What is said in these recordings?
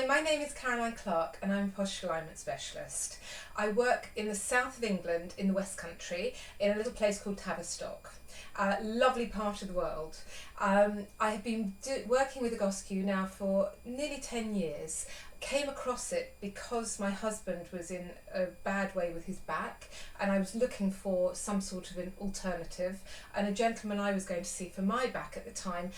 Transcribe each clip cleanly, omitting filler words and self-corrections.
my name is Caroline Clark and I'm a posture alignment specialist. I work in the south of England in the West Country in a little place called Tavistock. Lovely part of the world. I have been working with Egoscue now for nearly 10 years. Came across it because my husband was in a bad way with his back and I was looking for some sort of an alternative, and a gentleman I was going to see for my back at the time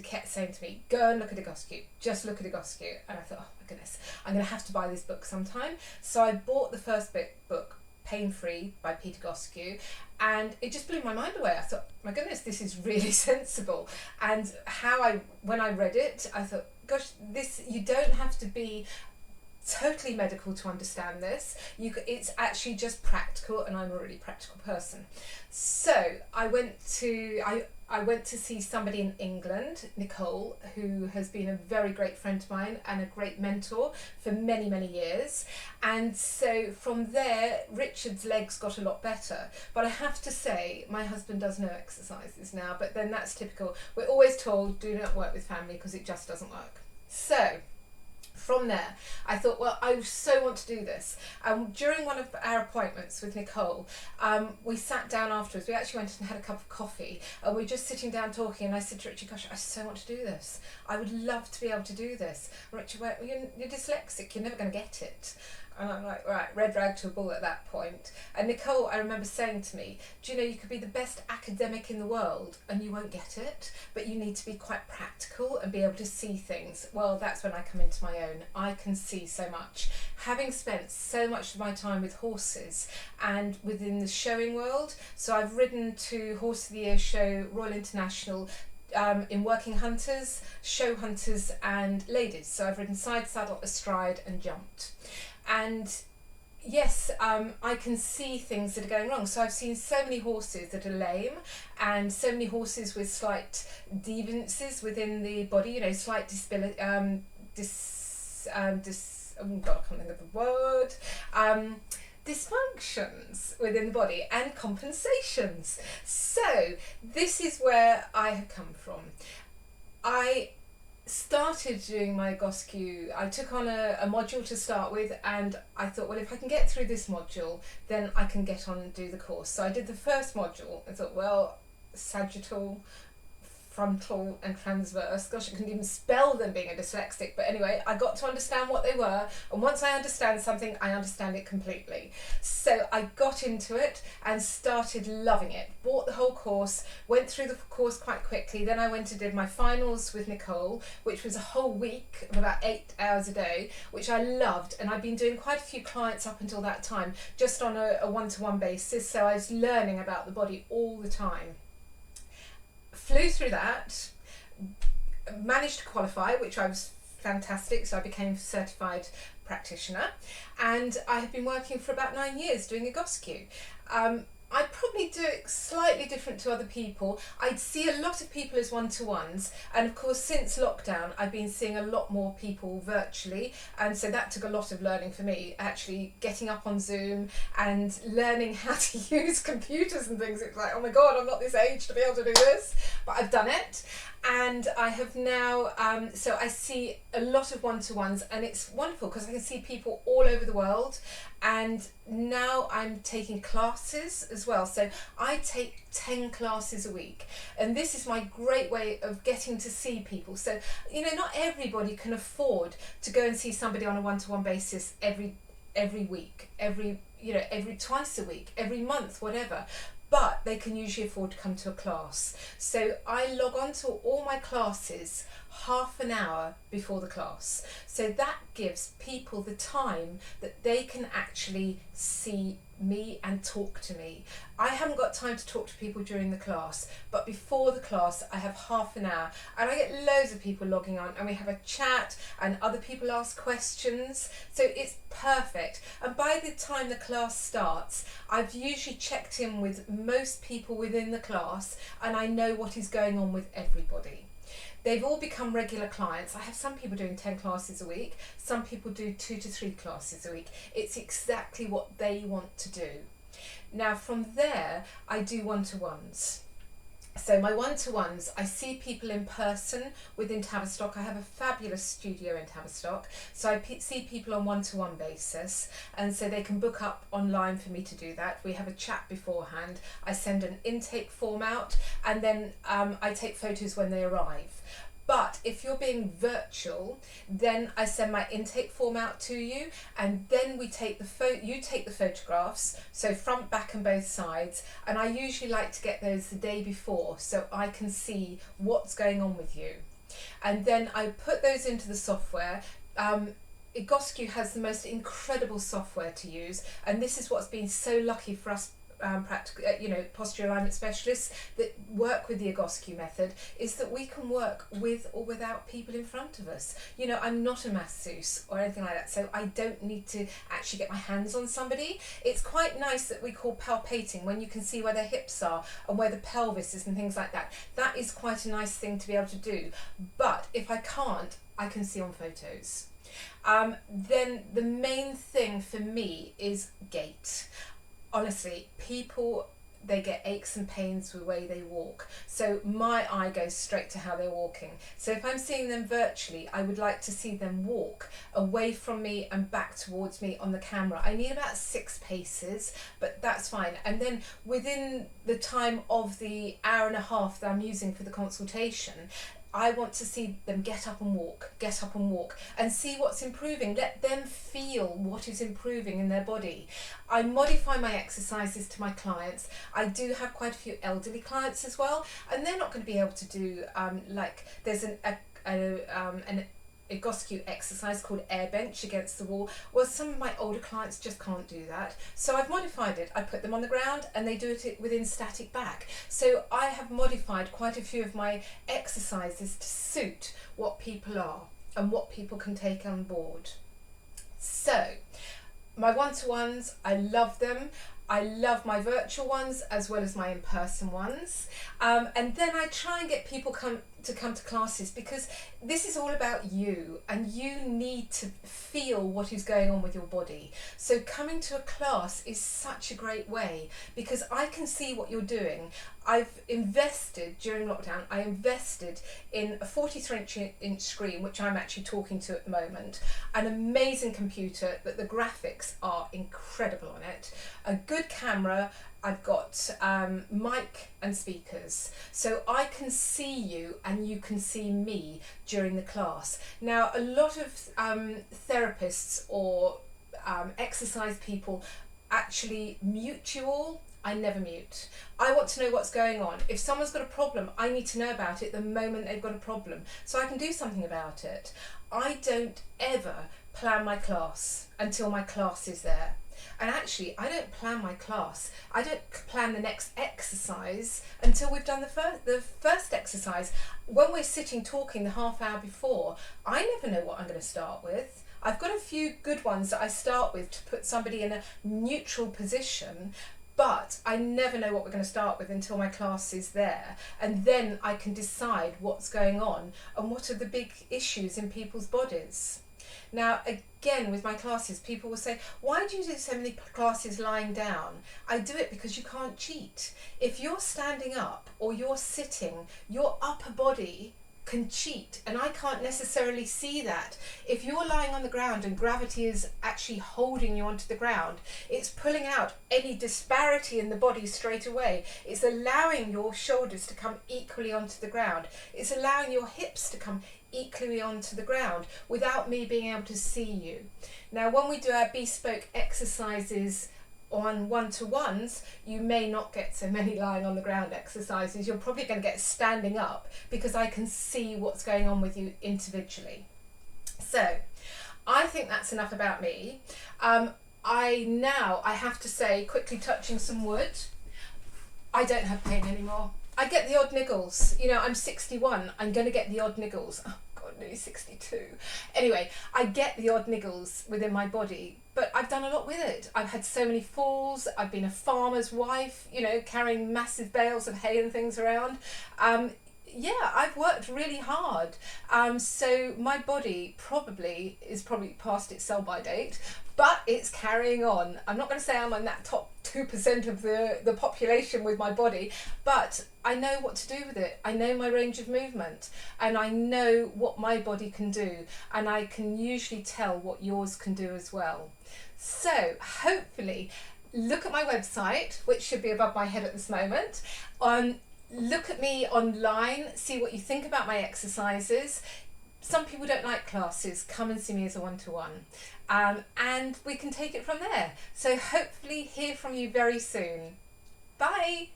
kept saying to me, go and look at Egoscue, just look at Egoscue. And I thought, oh my goodness, I'm going to have to buy this book sometime. So I bought the first book, Pain Free by Peter Egoscue, and it just blew my mind away. I thought, my goodness, this is really sensible. And when I read it, I thought, gosh, you don't have to be totally medical to understand this. It's actually just practical, and I'm a really practical person. So I went to see somebody in England, Nicole, who has been a very great friend of mine and a great mentor for many, many years. And so from there, Richard's legs got a lot better. But I have to say, my husband does no exercises now, but then that's typical. We're always told, do not work with family because it just doesn't work. So from there, I thought, well, I so want to do this. During one of our appointments with Nicole, we sat down afterwards. We actually went and had a cup of coffee, and we were just sitting down talking, and I said to Richard, gosh, I so want to do this. I would love to be able to do this. And Richard went, well, you're dyslexic, you're never going to get it. And I'm like, right, red rag to a bull at that point. And Nicole, I remember saying to me, do you know, you could be the best academic in the world and you won't get it, but you need to be quite practical and be able to see things. Well, that's when I come into my own. I can see so much. Having spent so much of my time with horses and within the showing world, so I've ridden to Horse of the Year show, Royal International, in working hunters, show hunters and ladies. So I've ridden side, saddle, astride and jumped. And yes, I can see things that are going wrong. So I've seen so many horses that are lame, and so many horses with slight deviances within the body, slight disability, oh God, I can't think of the word, dysfunctions within the body and compensations. So this is where I have come from. I started doing my Egoscue. I took on a module to start with, and I thought, well, if I can get through this module, then I can get on and do the course. So I did the first module. I thought, well, sagittal, frontal and transverse. Gosh, I couldn't even spell them being a dyslexic, but anyway, I got to understand what they were, and once I understand something, I understand it completely. So I got into it and started loving it. Bought the whole course, went through the course quite quickly. Then I went and did my finals with Nicole, which was a whole week of about 8 hours a day, which I loved, and I've been doing quite a few clients up until that time, just on a one-to-one basis, so I was learning about the body all the time. Flew through that, managed to qualify, which I was fantastic, so I became a certified practitioner, and I have been working for about 9 years doing Egoscue. I probably do it slightly different to other people. I see a lot of people as one-to-ones, and of course since lockdown I've been seeing a lot more people virtually, and so that took a lot of learning for me, actually getting up on Zoom and learning how to use computers and things. It's like, oh my God, I'm not this age to be able to do this, but I've done it. And I have now, so I see a lot of one-to-ones, and it's wonderful because I can see people all over the world, and now I'm taking classes as well. So I take 10 classes a week, and this is my great way of getting to see people. So, not everybody can afford to go and see somebody on a one-to-one basis every week, every twice a week, every month, whatever. But they can usually afford to come to a class. So I log on to all my classes half an hour before the class. So that gives people the time that they can actually see me and talk to me. I haven't got time to talk to people during the class, but before the class I have half an hour, and I get loads of people logging on, and we have a chat and other people ask questions, so it's perfect. And by the time the class starts, I've usually checked in with most people within the class, and I know what is going on with everybody. They've all become regular clients. I have some people doing 10 classes a week, some people do 2 to 3 classes a week. It's exactly what they want to do. Now from there, I do one-to-ones. So my one-to-ones, I see people in person within Tavistock. I have a fabulous studio in Tavistock. So I see people on one-to-one basis, and so they can book up online for me to do that. We have a chat beforehand. I send an intake form out, and then I take photos when they arrive. But if you're being virtual, then I send my intake form out to you, and then we take you take the photographs, so front, back and both sides, and I usually like to get those the day before so I can see what's going on with you. And then I put those into the software. Egoscue has the most incredible software to use, and this is what's been so lucky for us posture alignment specialists that work with the Egoscue method, is that we can work with or without people in front of us. I'm not a masseuse or anything like that, so I don't need to actually get my hands on somebody. It's quite nice that we call palpating, when you can see where their hips are and where the pelvis is and things like that. That is quite a nice thing to be able to do. But if I can't, I can see on photos. Then the main thing for me is gait. Honestly, people, they get aches and pains with the way they walk. So my eye goes straight to how they're walking. So if I'm seeing them virtually, I would like to see them walk away from me and back towards me on the camera. I need about 6 paces, but that's fine. And then within the time of the hour and a half that I'm using for the consultation, I want to see them get up and walk, and see what's improving. Let them feel what is improving in their body. I modify my exercises to my clients. I do have quite a few elderly clients as well, and they're not going to be able to do there's an Egoscue exercise called air bench against the wall. Well, some of my older clients just can't do that, so I've modified it. I put them on the ground and they do it within static back. So I have modified quite a few of my exercises to suit what people are and what people can take on board. So my one-to-ones, I love them. I love my virtual ones as well as my in-person ones, and then I try and get people to come to classes, because this is all about you, and you need to feel what is going on with your body. So coming to a class is such a great way, because I can see what you're doing. I've invested, during lockdown, I invested in a 43-inch screen, which I'm actually talking to at the moment, an amazing computer that the graphics are incredible on it, a good camera. I've got mic and speakers, so I can see you and you can see me during the class. Now, a lot of therapists or exercise people actually mute you all. I never mute. I want to know what's going on. If someone's got a problem, I need to know about it the moment they've got a problem, so I can do something about it. I don't ever plan my class until my class is there. And actually, I don't plan my class. I don't plan the next exercise until we've done the first exercise. When we're sitting talking the half hour before, I never know what I'm going to start with. I've got a few good ones that I start with to put somebody in a neutral position, but I never know what we're going to start with until my class is there. And then I can decide what's going on and what are the big issues in people's bodies. Now, again, with my classes, people will say, why do you do so many classes lying down? I do it because you can't cheat. If you're standing up or you're sitting, your upper body can cheat, and I can't necessarily see that. If you're lying on the ground and gravity is actually holding you onto the ground, it's pulling out any disparity in the body straight away. It's allowing your shoulders to come equally onto the ground. It's allowing your hips to come equally onto the ground without me being able to see you. Now, when we do our bespoke exercises on one-to-ones, you may not get so many lying on the ground exercises. You're probably going to get standing up, because I can see what's going on with you individually. So I think that's enough about me. I have to say, quickly touching some wood, I don't have pain anymore. I get the odd niggles. I'm 61, I'm going to get the odd niggles. Oh God, nearly 62. Anyway, I get the odd niggles within my body, but I've done a lot with it. I've had so many falls. I've been a farmer's wife, carrying massive bales of hay and things around. yeah, I've worked really hard. So my body is probably past its sell by date, but it's carrying on. I'm not going to say I'm in that top 2% of the population with my body, but I know what to do with it. I know my range of movement, and I know what my body can do, and I can usually tell what yours can do as well. So hopefully, look at my website, which should be above my head at this moment. Look at me online, see what you think about my exercises. Some people don't like classes, come and see me as a one-to-one. And we can take it from there. So hopefully hear from you very soon. Bye.